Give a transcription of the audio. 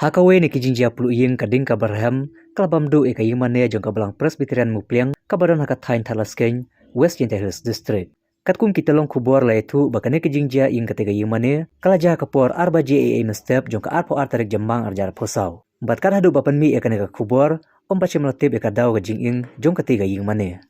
Hakawe ni kijingjia pulu ying kading kabarham kalabamdu eka yimane jong kabalang Presbyterian Mupliang kabaran hakatain Thalaskeng West Yente Hills District. Katkum kitalong kubor la itu bakane kijingjia ing ketiga yimane kalaja kapor arba JAA mestep jong ka arpo artarik jambang arjar posau. Bat kan hadu bapan mi eka nega kubor om bache melatip eka daw gajing ing jong ketiga yimane.